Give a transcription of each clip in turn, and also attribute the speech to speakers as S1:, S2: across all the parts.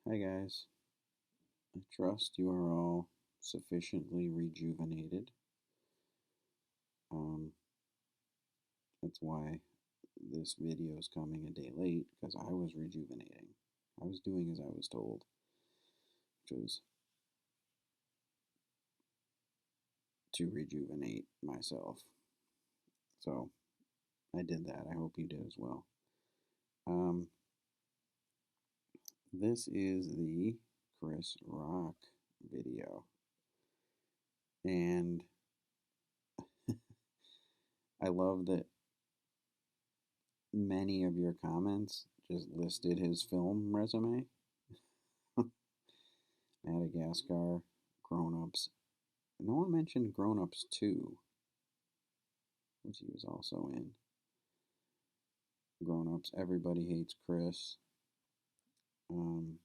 S1: Hi guys, I trust you are all sufficiently rejuvenated. Um, that's why this video is coming a day late because I was rejuvenating. I was doing as I was told, which was to rejuvenate myself. So I did that. I hope you did as well. Um, this is the Chris Rock video, and I love that many of your comments just listed his film resume. Madagascar, Grown Ups. No one mentioned Grown Ups 2, which he was also in. Grown Ups, Everybody Hates Chris. Um,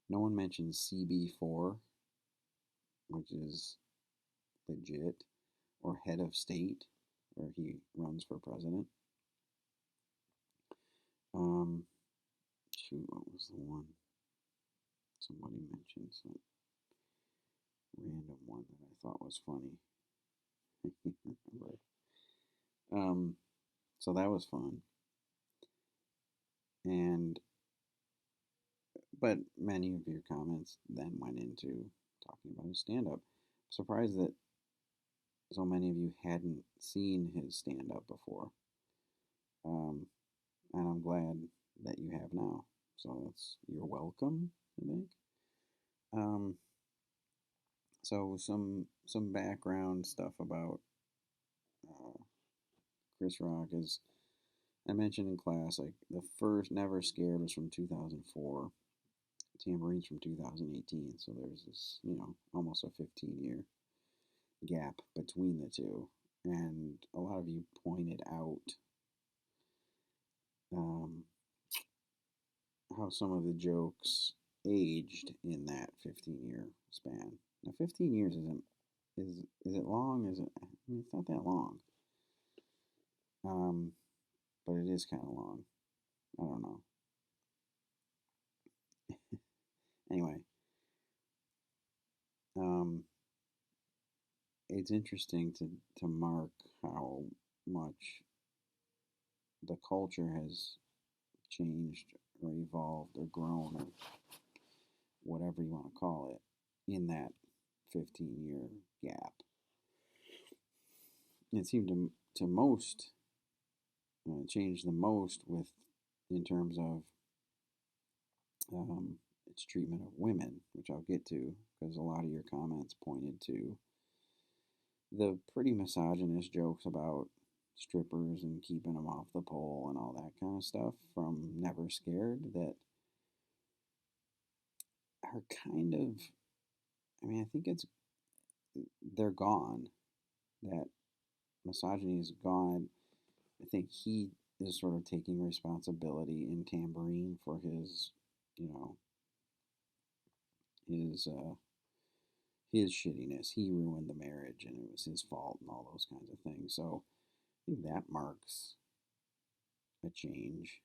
S1: no one mentioned CB4, which is legit, or Head of State, where he runs for president. Um, shoot, what was the one? Somebody mentioned some random one that I thought was funny. I can't remember. So that was fun. And but many of your comments then went into talking about his stand up. Surprised that so many of you hadn't seen his stand up before. And I'm glad that you have now. So you're welcome, I think. Um, so some background stuff about uh, Chris Rock is I mentioned in class, like the first Never Scared was from 2004. Tambourine's from 2018, so there's this, almost a 15-year gap between the two. And a lot of you pointed out um, how some of the jokes aged in that 15-year span. Now, 15 years is it long? Is it? I mean, it's not that long. Um, but it is kind of long. I don't know. Anyway, um, it's interesting to mark how much the culture has changed or evolved or grown or whatever you want to call it in that 15-year gap. It seemed to most change the most with in terms of its treatment of women, which I'll get to because a lot of your comments pointed to the pretty misogynist jokes about strippers and keeping them off the pole and all that kind of stuff from Never Scared that are kind of, I mean, I think they're gone. That misogyny is gone. I think he is sort of taking responsibility in Tambourine for his, you know, his his shittiness. He ruined the marriage and it was his fault and all those kinds of things. So I think that marks a change,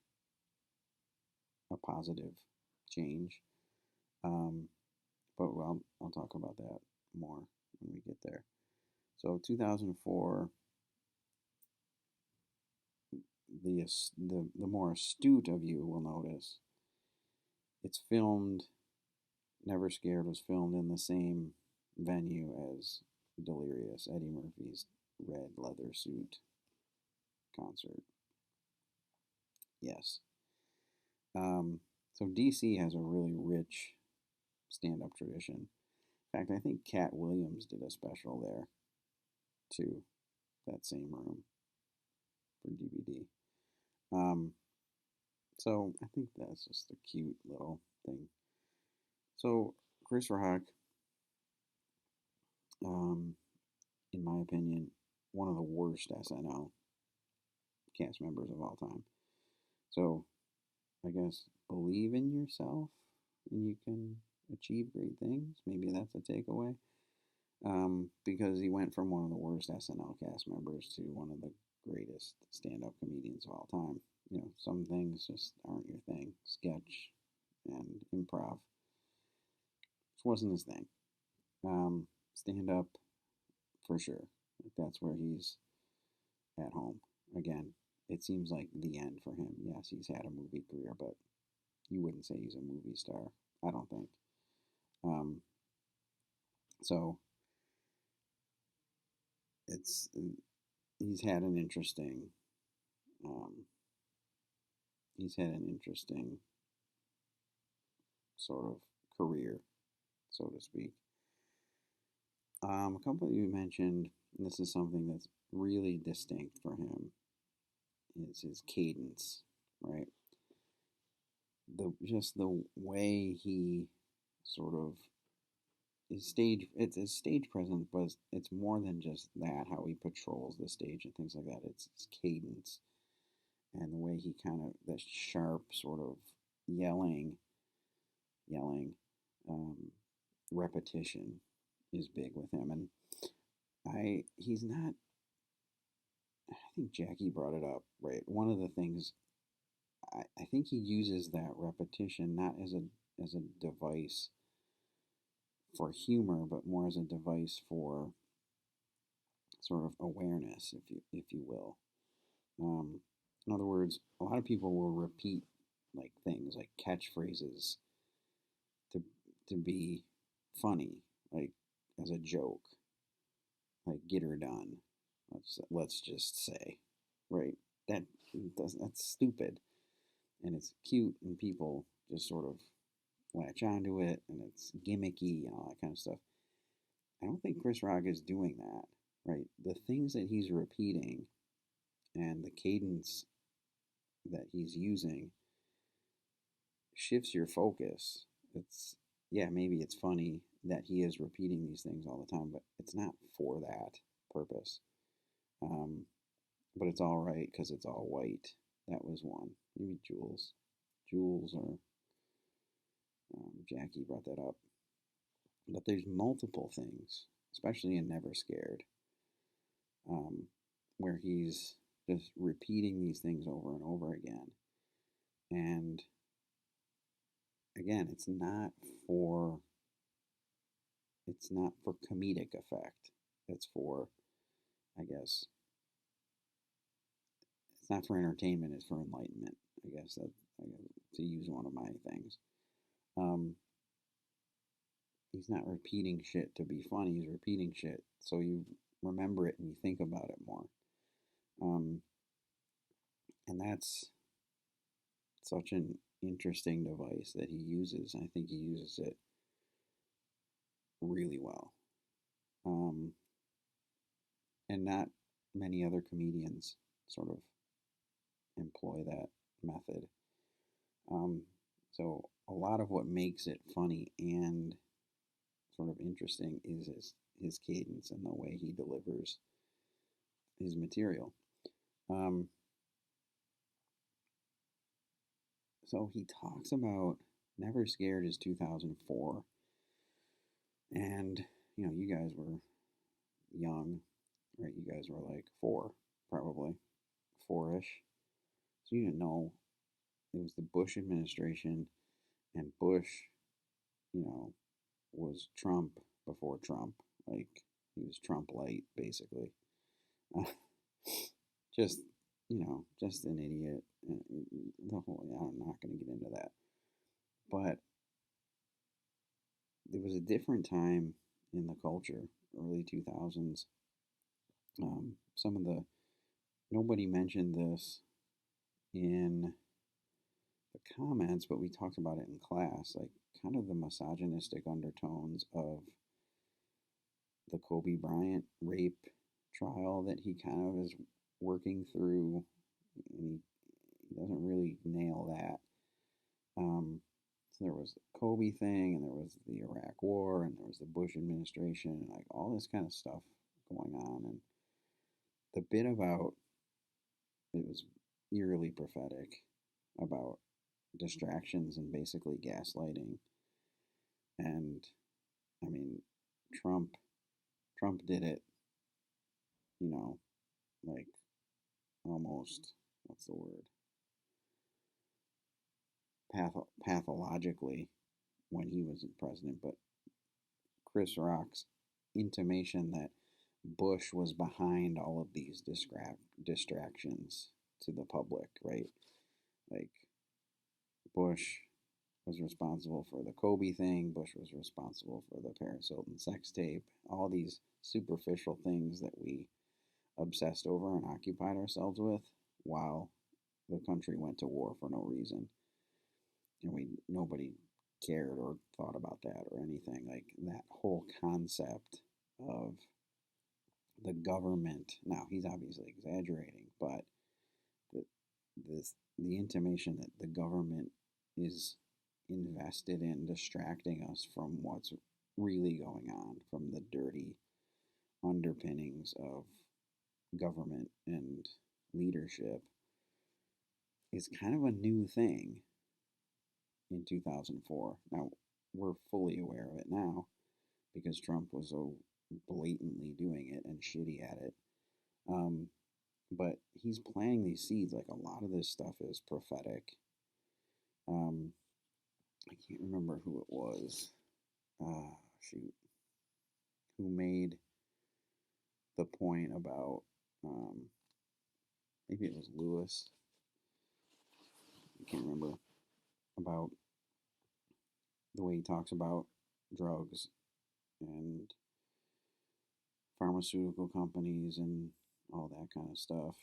S1: a positive change. Um, but I'll talk about that more when we get there. So 2004, the more astute of you will notice it's filmed. Never Scared was filmed in the same venue as Delirious, Eddie Murphy's red leather suit concert. Yes. So DC has a really rich stand-up tradition. In fact, I think Cat Williams did a special there too, that same room for DVD. Um, so I think that's just a cute little thing. So Chris Rock, um, in my opinion, one of the worst SNL cast members of all time. So I guess believe in yourself and you can achieve great things. Maybe that's a takeaway. Because he went from one of the worst SNL cast members to one of the greatest stand-up comedians of all time. Some things just aren't your thing. Sketch and improv. This wasn't his thing. Stand-up for sure. Like that's where he's at home. Again, it seems like the end for him. Yes, he's had a movie career, but you wouldn't say he's a movie star. I don't think. Um, so it's he's had an interesting um, he's had an interesting sort of career, so to speak. A couple of you mentioned, and this is something that's really distinct for him, is his cadence, right? The way he sort of his stage it's his stage presence, but it's more than just that. How he patrols the stage and things like that. It's his cadence and the way he kind of the sharp sort of yelling um, repetition is big with him, and he's not. I think Jackie brought it up, right? One of the things I think he uses that repetition not as a device for humor, but more as a device for sort of awareness, if you will. Um, in other words, a lot of people will repeat like things like catchphrases to to be funny, like as a joke, like "get her done." Let's just say, right? That that's stupid, and it's cute, and people just sort of latch onto it, and it's gimmicky and all that kind of stuff. I don't think Chris Rock is doing that, right? The things that he's repeating and the cadence that he's using shifts your focus. It's, yeah, maybe it's funny that he is repeating these things all the time, but it's not for that purpose. Um, but it's all right because it's all white. That was one. Maybe Jules or Jackie brought that up. But there's multiple things, especially in Never Scared, um, where he's just repeating these things over and over again. And again, for it's not for comedic effect. It's for, I guess, it's not for entertainment. It's for enlightenment. I guess that to use one of my things. Um, he's not repeating shit to be funny. He's repeating shit so you remember it and you think about it more. Um, and that's such an interesting device that he uses. I think he uses it really well. Um, and not many other comedians sort of employ that method. So a lot of what makes it funny and sort of interesting is his cadence and the way he delivers his material. Um, so he talks about Never Scared is 2004, and you guys were young, right? You guys were like four, probably four-ish. So you didn't know it was the Bush administration, and Bush, you know, was Trump before Trump. Like he was Trump light, basically. Uh, just just an idiot. The whole, I'm not going to get into that, but there was a different time in the culture, early 2000s. Some of the nobody mentioned this in the comments, but we talked about it in class, like kind of the misogynistic undertones of the Kobe Bryant rape trial that he kind of is working through, and he doesn't really nail that. So there was the Kobe thing, and there was the Iraq War, and there was the Bush administration, and like all this kind of stuff going on. And the bit about it was eerily prophetic about distractions and basically gaslighting. And I mean, Trump Trump did it, you know, like almost, what's the word, pathologically when he was president, but Chris Rock's intimation that Bush was behind all of these distractions to the public, right? Like Bush was responsible for the Kobe thing. Bush was responsible for the Paris Hilton sex tape. All these superficial things that we obsessed over and occupied ourselves with while the country went to war for no reason. And nobody cared or thought about that or anything. Like that whole concept of the government. Now he's obviously exaggerating, but the the intimation that the government is invested in distracting us from what's really going on, from the dirty underpinnings of government and leadership, is kind of a new thing in 2004. Now, we're fully aware of it now because Trump was so blatantly doing it and shitty at it. But he's planting these seeds. Like a lot of this stuff is prophetic. I can't remember who it was. Shoot. Who made the point about, maybe it was Lewis. I can't remember. About the way he talks about drugs and pharmaceutical companies and all that kind of stuff,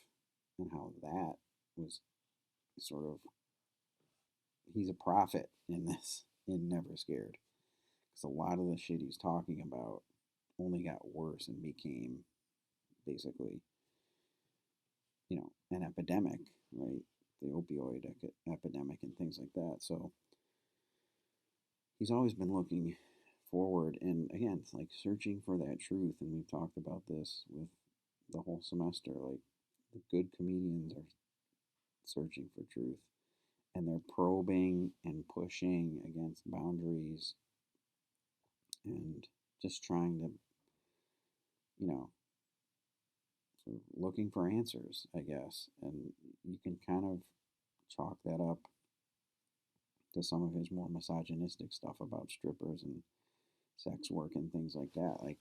S1: and how that was sort of, he's a prophet in this, in Never Scared. Because a lot of the shit he's talking about only got worse and became basically, an epidemic, right? The opioid epidemic and things like that. So he's always been looking forward, and again, it's like searching for that truth. And we've talked about this with the whole semester. Like the good comedians are searching for truth, and they're probing and pushing against boundaries and just trying to, sort of looking for answers, I guess. And you can kind of chalk that up to some of his more misogynistic stuff about strippers and sex work and things like that. Like,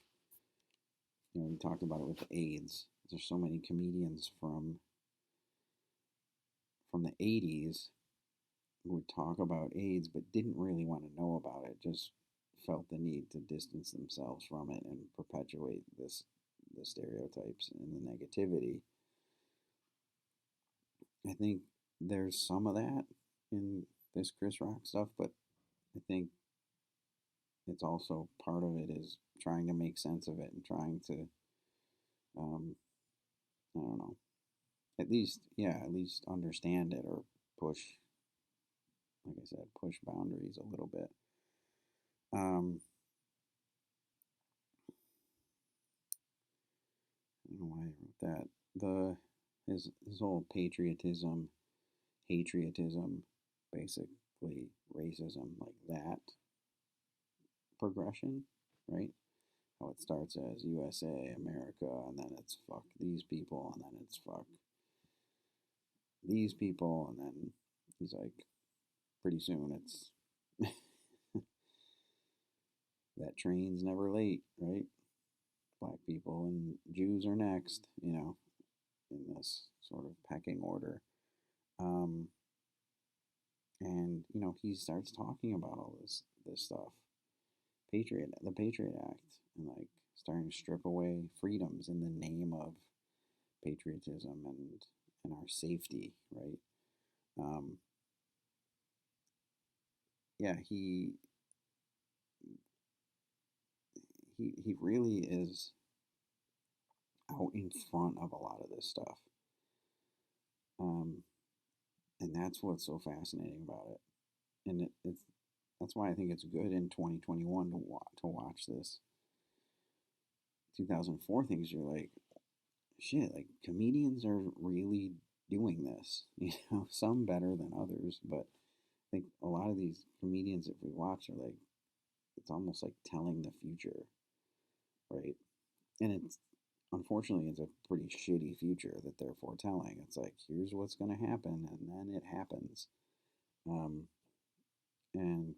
S1: we talked about it with the AIDS. There's so many comedians from the 80s who would talk about AIDS but didn't really want to know about it, just felt the need to distance themselves from it and perpetuate the stereotypes and the negativity. I think there's some of that in this Chris Rock stuff, but I think it's also part of it is trying to make sense of it and trying to, I don't know, at least understand it or push, like I said, push boundaries a little bit. Um, I don't know why I wrote that. His whole patriotism, basically racism, like that progression, right? How it starts as USA, America, and then it's fuck these people, and then it's fuck these people, and then he's like, pretty soon it's that train's never late, right? Black people and Jews are next, in this sort of pecking order. Um, and he starts talking about all this stuff, the Patriot Act, and like starting to strip away freedoms in the name of patriotism and our safety, right? Um, yeah, he really is out in front of a lot of this stuff. Um, and that's what's so fascinating about it. And it's that's why I think it's good in 2021 to watch this 2004 things. You're like, shit, like comedians are really doing this. Some better than others, but I think a lot of these comedians, if we watch, are like, it's almost like telling the future, right? And it's unfortunately, it's a pretty shitty future that they're foretelling. It's like, here's what's going to happen, and then it happens. Um,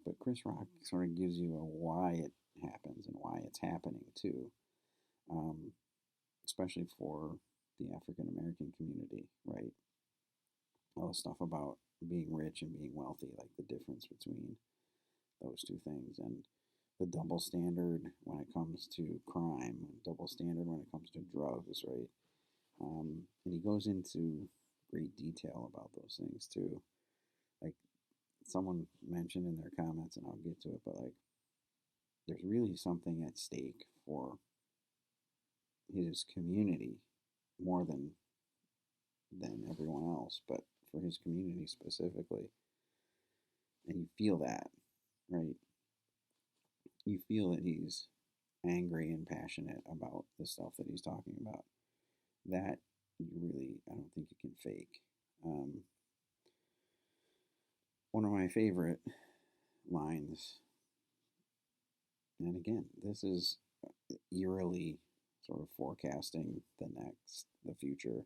S1: but Chris Rock sort of gives you a why it happens and why it's happening too, um, especially for the African American community, right? All the stuff about being rich and being wealthy, like the difference between those two things, and the double standard when it comes to crime, double standard when it comes to drugs, right? And he goes into great detail about those things too. Like someone mentioned in their comments, and I'll get to it, but like there's really something at stake for his community more than everyone else, but for his community specifically. And you feel that, right? You feel that he's angry and passionate about the stuff that he's talking about. That you really, I don't think you can fake. Um, One of my favorite lines, and again, this is eerily sort of forecasting the future.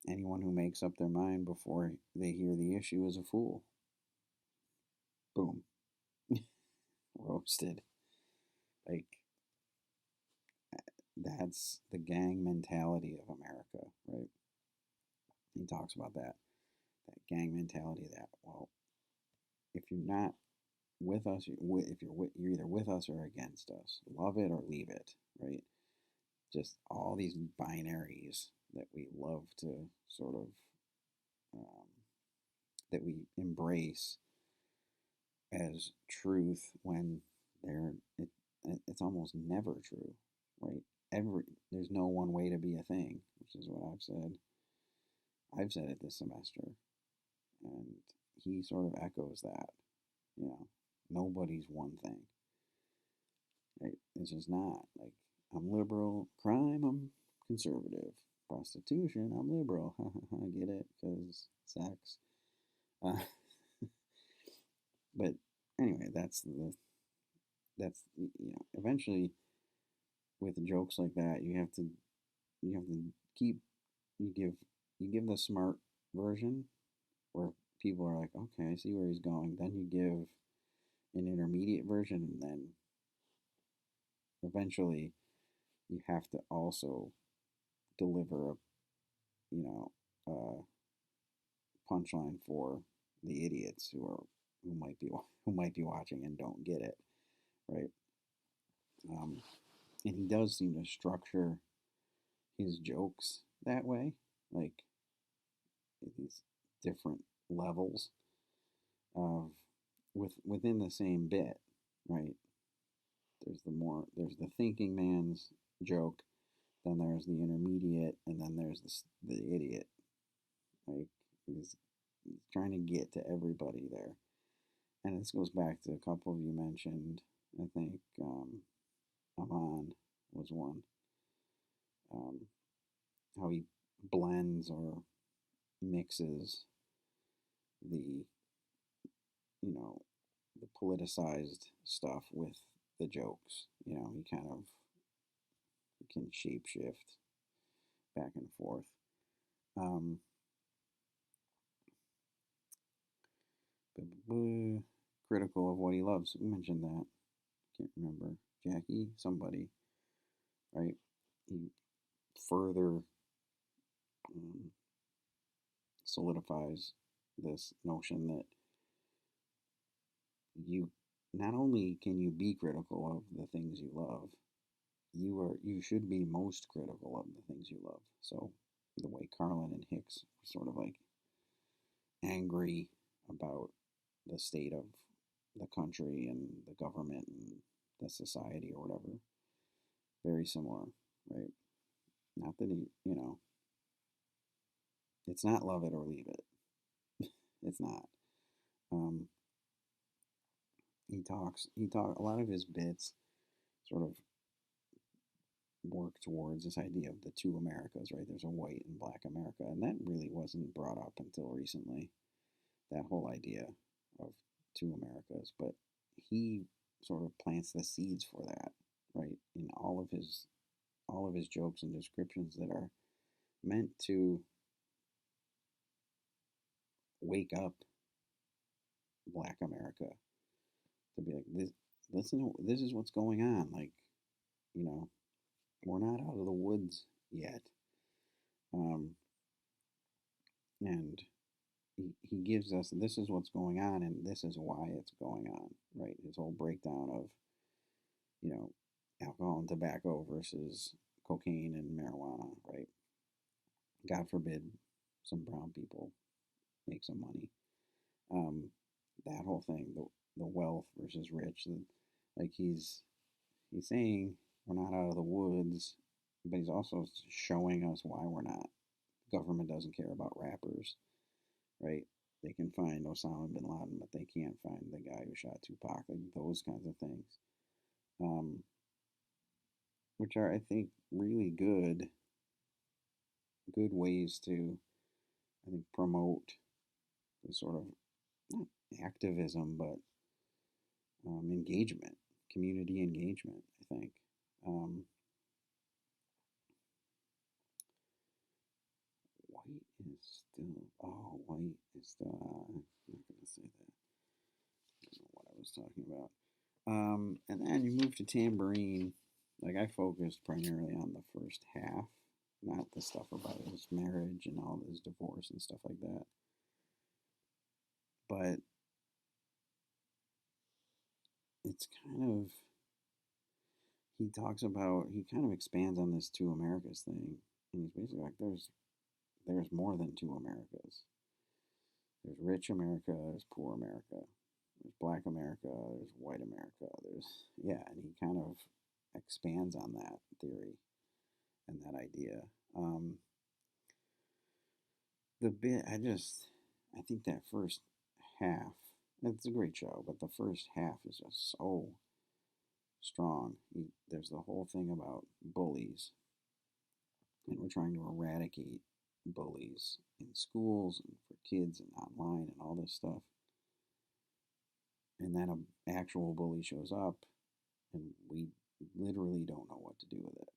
S1: Anyone who makes up their mind before they hear the issue is a fool. Boom. Roasted. Like, that's the gang mentality of America, right? He talks about that gang mentality that, well, if you're not with us, you're either with us or against us. Love it or leave it, right? Just all these binaries that we love to sort of um, that we embrace as truth when they're it, it's almost never true, right? There's no one way to be a thing, which is what I've said. I've said it this semester, and he sort of echoes that. You know, nobody's one thing. Right? It's just not like I'm liberal. Crime, I'm conservative. Prostitution, I'm liberal. I get it because sex. Uh, but anyway, eventually with jokes like that, you have to keep you give you give the smart version where people are like, okay, I see where he's going. Then you give an intermediate version, and then eventually you have to also deliver a you know a punchline for the idiots who might be watching and don't get it, right? Um, and he does seem to structure his jokes that way, like these different levels of within the same bit, right? There's the thinking man's joke, then there's the intermediate, and then there's the idiot. Like he's trying to get to everybody there, and this goes back to a couple of you mentioned. I think Aman was one. Um, how he blends or mixes the you know the politicized stuff with the jokes. He kind of can shapeshift back and forth. Um, Critical of what he loves. Who mentioned that? Can't remember. Jackie, somebody, right? He further um, solidifies this notion that you not only can you be critical of the things you love, you should be most critical of the things you love. So the way Carlin and Hicks were sort of like angry about the state of the country and the government and the society or whatever, very similar, right? Not that it's not love it or leave it. It's not. Um, a lot of his bits sort of work towards this idea of the two Americas, right? There's a white and black America, and that really wasn't brought up until recently. That whole idea of two Americas, but he sort of plants the seeds for that, right? In all of his all of his jokes and descriptions that are meant to wake up Black America to be like, this, listen, this is what's going on. Like, you know, we're not out of the woods yet. Um, and he gives us, this is what's going on and this is why it's going on, right? His whole breakdown of, you know, alcohol and tobacco versus cocaine and marijuana, right? God forbid some brown people make some money. Um, that whole thing, the wealth versus rich, like he's saying we're not out of the woods, but he's also showing us why we're not. Government doesn't care about rappers, right? They can find Osama bin Laden, but they can't find the guy who shot Tupac, like those kinds of things, um, which are, I think, really good ways to, I think, promote the sort of not activism, but engagement, community engagement. I think. Um, White is still. Oh, white is still. I'm not gonna say that. I don't know what I was talking about. And then you move to Tambourine. Like I focused primarily on the first half, not the stuff about his marriage and all his divorce and stuff like that. But it's kind of he kind of expands on this two Americas thing, and he's basically like there's more than two Americas. There's rich America, there's poor America, there's black America, there's white America, there's yeah, and he kind of expands on that theory and that idea. The bit I think that first half, it's a great show, but the first half is just so strong. There's the whole thing about bullies, and we're trying to eradicate bullies in schools and for kids and online and all this stuff. And then an actual bully shows up, and we literally don't know what to do with it.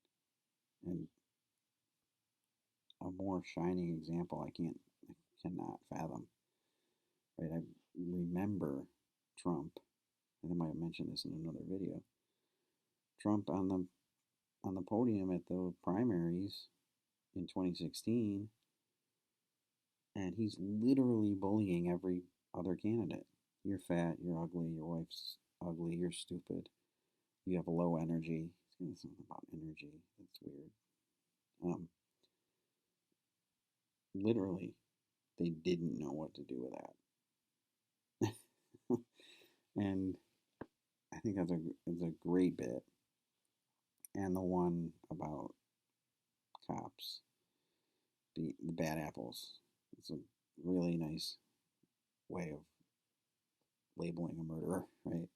S1: And a more shining example I cannot fathom. Right? I remember Trump. I might have mentioned this in another video. Trump on the podium at the primaries in 2016, and he's literally bullying every other candidate. You're fat, you're ugly, your wife's ugly, you're stupid, you have a low energy. It's something about energy. That's weird. Um, Literally, they didn't know what to do with that. And I think that's a great bit. And the one about cops, the bad apples. It's a really nice way of labeling a murderer, right?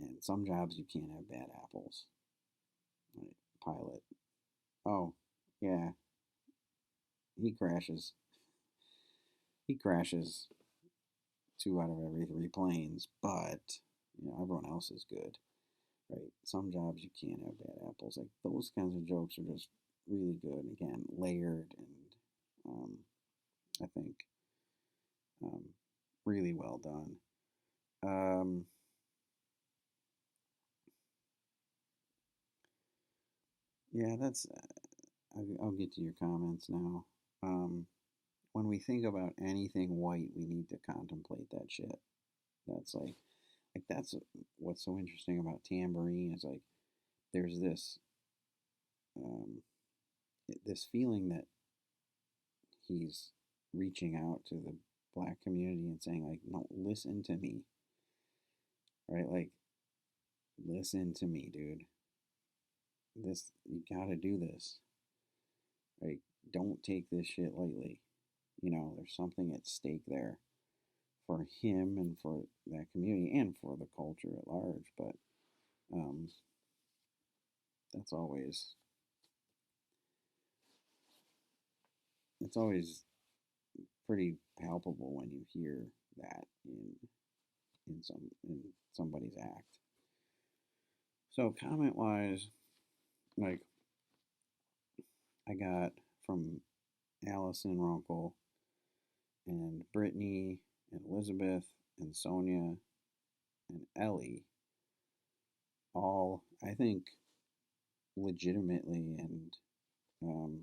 S1: And some jobs you can't have bad apples. Right? Pilot. Oh, yeah. He crashes. He crashes 2 out of every 3 planes, but everyone else is good, right? Some jobs you can't have bad apples. Like those kinds of jokes are just really good. Again, layered and I think um, really well done. Um, yeah, that's. I'll get to your comments now. Um, when we think about anything white, we need to contemplate that shit. That's like that's what's so interesting about Tambourine is like there's um, this feeling that he's reaching out to the black community and saying like, no, listen to me, right? Like, listen to me, dude. This you gotta do this, right? Don't take this shit lightly. There's something at stake there for him and for that community and for the culture at large. But um, that's always it's always pretty palpable when you hear that in somebody's act. So comment wise, Like, I got from Allison Runkle and Brittany and Elizabeth and Sonia and Ellie, all, I think, legitimately and um,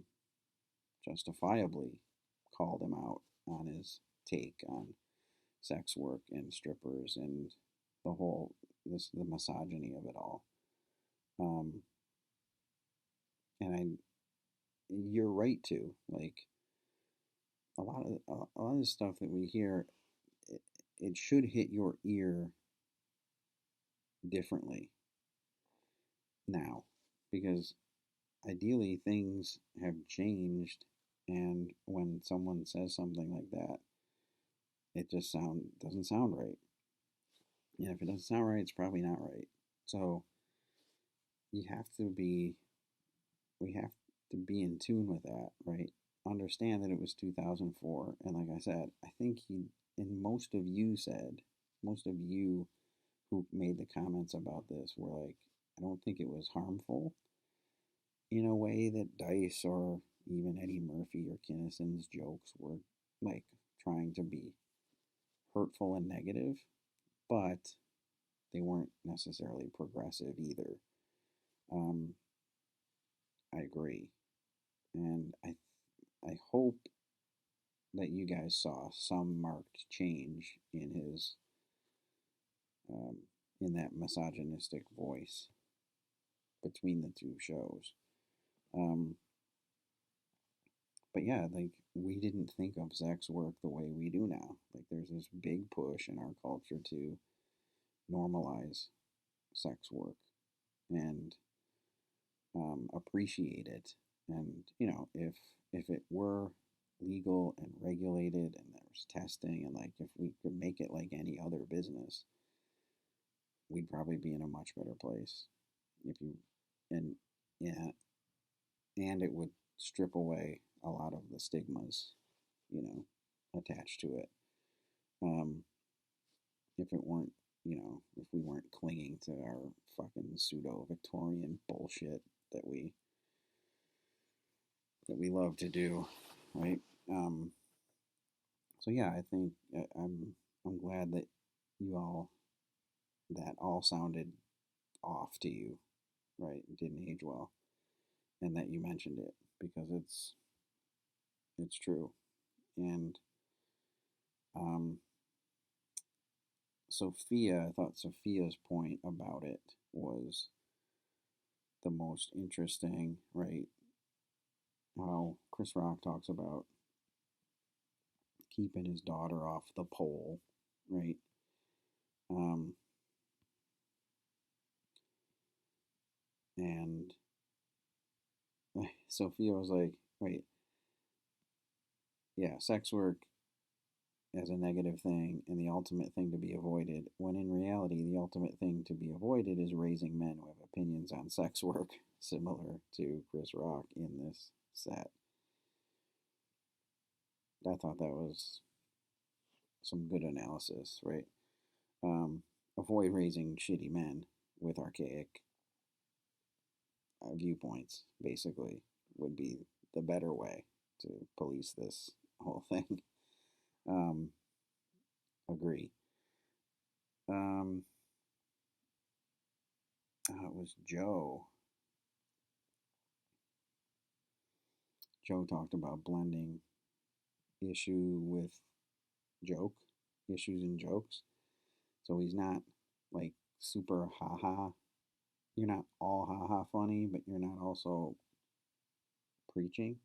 S1: justifiably called him out on his take on sex work and strippers and the whole the misogyny of it all. Um, and you're right to like a lot of the stuff that we hear. It, it should hit your ear differently now, because ideally things have changed, and when someone says something like that, it just doesn't sound right. And if it doesn't sound right, it's probably not right. So you have to be we have to be in tune with that, right? Understand that it was 2004, and like I said, I think he and most of you who made the comments about this were like, I don't think it was harmful in a way that Dice or even Eddie Murphy or Kinnison's jokes were like trying to be hurtful and negative, but they weren't necessarily progressive either. Um, I agree, and I hope that you guys saw some marked change in his um, in that misogynistic voice between the two shows. Um, but yeah, like we didn't think of sex work the way we do now. Like there's this big push in our culture to normalize sex work and appreciate it. And if it were legal and regulated and there was testing and like if we could make it like any other business, we'd probably be in a much better place. If you and yeah, and it would strip away a lot of the stigmas, you know, attached to it. Um, if it weren't, if we weren't clinging to our fucking pseudo Victorian bullshit that we love to do, right? Um, so yeah, I think I'm glad that you all that all sounded off to you, right? It didn't age well, and that you mentioned it because it's true. And um, I thought Sophia's point about it was the most interesting, right? How Chris Rock talks about keeping his daughter off the pole, right? Um, and Sophia was like, wait, yeah, sex work as a negative thing and the ultimate thing to be avoided, when in reality, the ultimate thing to be avoided is raising men who have opinions on sex work, similar to Chris Rock in this set. I thought that was some good analysis, right? Avoid raising shitty men with archaic viewpoints, basically, would be the better way to police this whole thing. Um, agree. Um, it was Joe. Joe talked about blending issue with joke, issues and jokes. So he's not like super haha. You're not all haha funny, but you're not also preaching.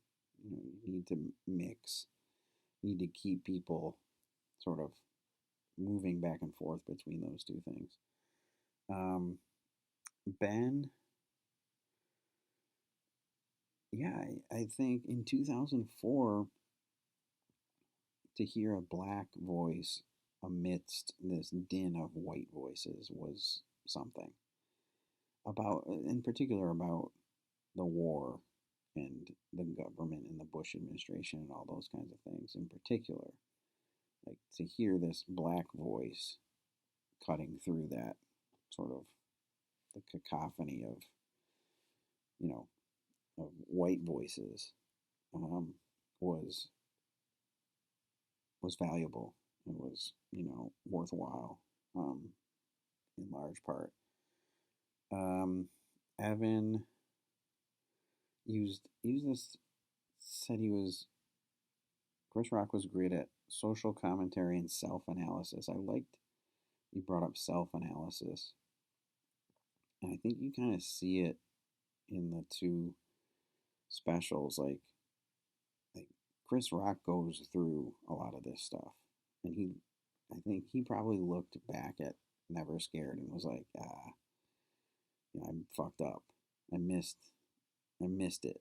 S1: You need to mix. You need to keep people sort of moving back and forth between those two things. Um, Ben, yeah, I think in 2004, to hear a black voice amidst this din of white voices was something. In particular, about the war and the government and the Bush administration and all those kinds of things in particular. Like to hear this black voice cutting through that sort of the cacophony of you know, of white voices, um, was valuable. It was, worthwhile, in large part. Um, Evan used this, said he was Chris Rock was great at social commentary and self analysis. I liked you brought up self analysis, and I think you kind of see it in the two specials. Like Chris Rock goes through a lot of this stuff, and I think he probably looked back at Never Scared and was like, I'm fucked up. I missed, I missed it.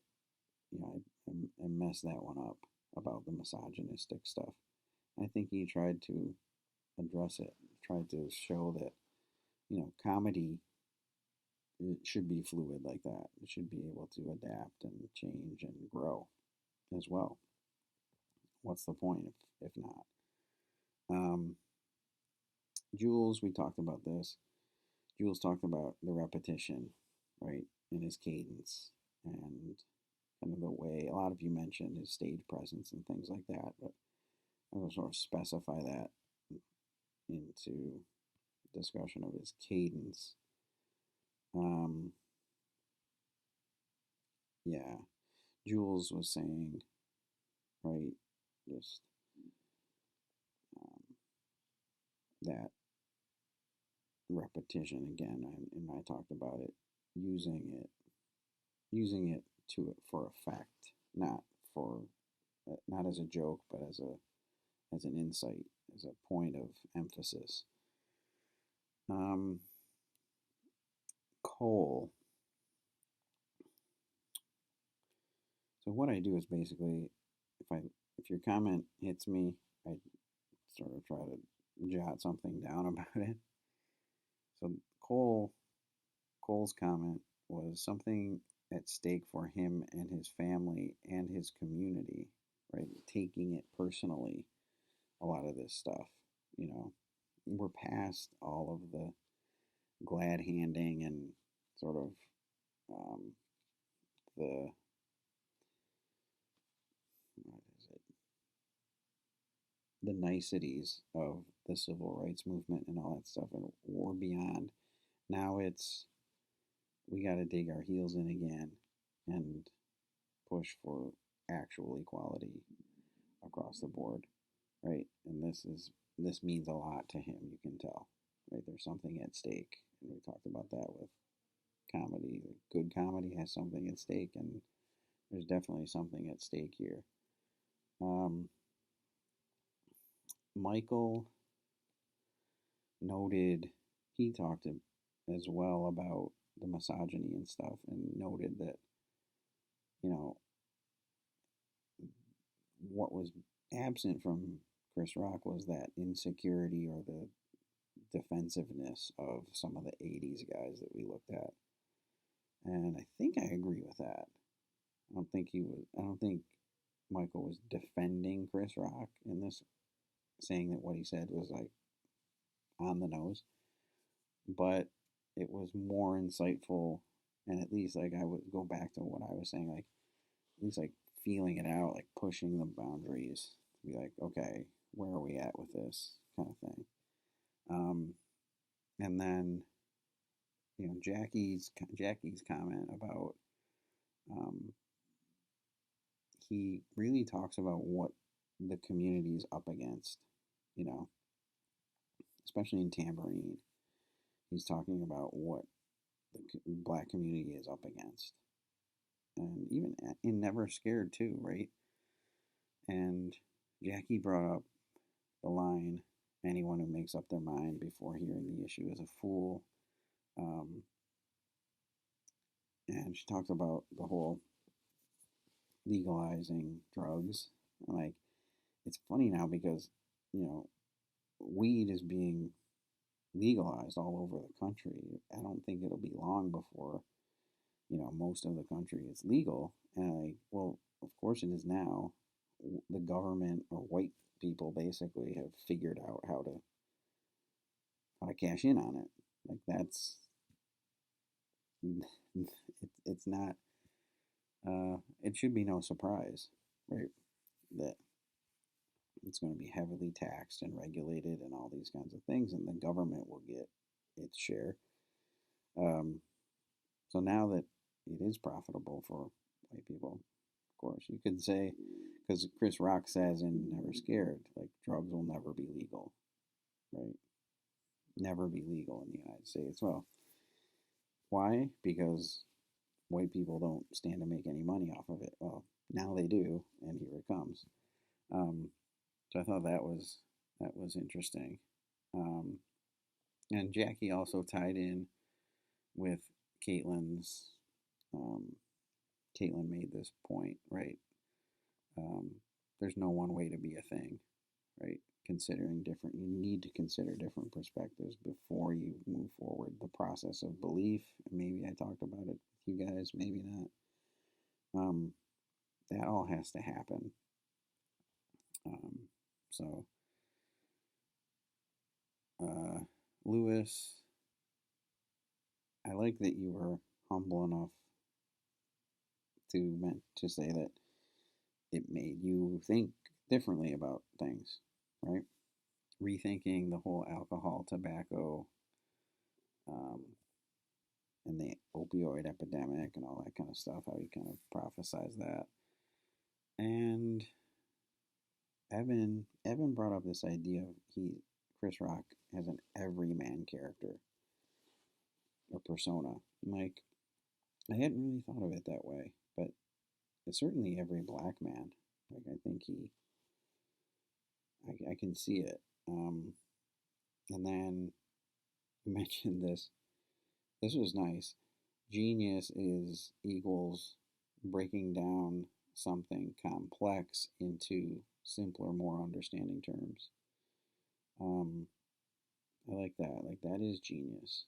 S1: I messed that one up about the misogynistic stuff. I think he tried to address it, tried to show that, comedy, it should be fluid like that. It should be able to adapt and change and grow as well. What's the point if not? Um, Jules, we talked about this. Jules talked about the repetition, right, in his cadence and kind of the way a lot of you mentioned his stage presence and things like that. But I will sort of specify that into discussion of his cadence. Um, yeah, Jules was saying, right, just um, that repetition again, and I talked about it, using it to for effect, not for not as a joke, but as an insight, as a point of emphasis. Um, Cole. So what I do is basically, if your comment hits me, I sort of try to jot something down about it. So Cole's comment was something at stake for him and his family and his community, right? Taking it personally, a lot of this stuff, you know. We're past all of the glad handing and sort of um, the what is it, the niceties of the civil rights movement and all that stuff, and we're beyond. Now it's we got to dig our heels in again and push for actual equality across the board, right? And this means a lot to him. You can tell, right? There's something at stake, and we talked about that with comedy. Good comedy has something at stake, and there's definitely something at stake here. Um, Michael noted he talked as well about the misogyny and stuff, and noted that you know what was absent from Chris Rock was that insecurity or the defensiveness of some of the 80s guys that we looked at. And I think I agree with that. I don't think Michael was defending Chris Rock in this, saying that what he said was like on the nose, but it was more insightful, and at least like I would go back to what I was saying, like at least like feeling it out, like pushing the boundaries to be like, okay, where are we at with this kind of thing. Um, and then Jackie's comment about um, he really talks about what the community is up against, you know, especially in Tambourine. He's talking about what the black community is up against, and even in Never Scared too, right? And Jackie brought up the line, "Anyone who makes up their mind before hearing the issue is a fool." Um, and she talks about the whole legalizing drugs. Like, it's funny now because, you know, weed is being legalized all over the country. I don't think it'll be long before, most of the country is legal. And like, well, of course it is now. The government or white people basically have figured out how to cash in on it. Like that's it's not it should be no surprise, right, that it's going to be heavily taxed and regulated and all these kinds of things, and the government will get its share. Um, so now that it is profitable for white people, of course, you could say, because Chris Rock says in Never Scared, like drugs will never be legal, right? Never be legal in the United States. Well, why? Because white people don't stand to make any money off of it. Well, now they do, and here it comes. Um, so I thought that was interesting. Um, and Jackie also tied in with Caitlyn's. Um, Caitlyn made this point, right? Um, there's no one way to be a thing, right? Considering different, you need to consider different perspectives before you move forward. The process of belief. Maybe I talked about it with you guys, maybe not. Um, that all has to happen. Um, so, uh, Lewis, I like that you were humble enough to say that it made you think differently about things, right? Rethinking the whole alcohol, tobacco, um, and the opioid epidemic and all that kind of stuff, how he kind of prophesized that. And Evan brought up this idea of Chris Rock has an everyman character or persona. Like, I hadn't really thought of it that way, but it's certainly every black man. Like, I think I can see it. And then you mentioned this. This was nice. Genius is equals breaking down something complex into simpler, more understanding terms. Um, I like that. Like, that is genius.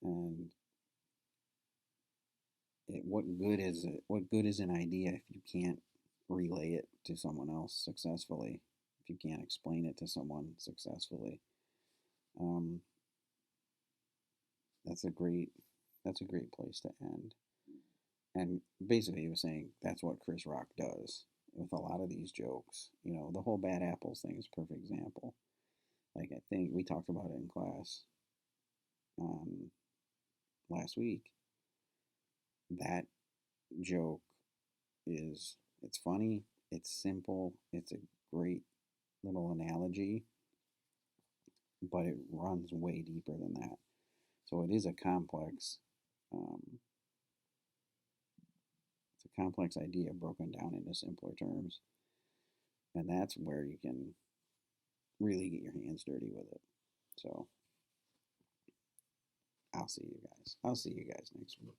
S1: And what good is it? What good is an idea if you can't relay it to someone else successfully? If you can't explain it to someone successfully, um, that's a great that's a great place to end. And basically, he was saying that's what Chris Rock does with a lot of these jokes. You know, the whole bad apples thing is a perfect example. Like, I think we talked about it in class um, last week. That joke it's funny, it's simple, it's a great little analogy, but it runs way deeper than that. So it is um, it's a complex idea broken down into simpler terms, and that's where you can really get your hands dirty with it. So I'll see you guys. I'll see you guys next week.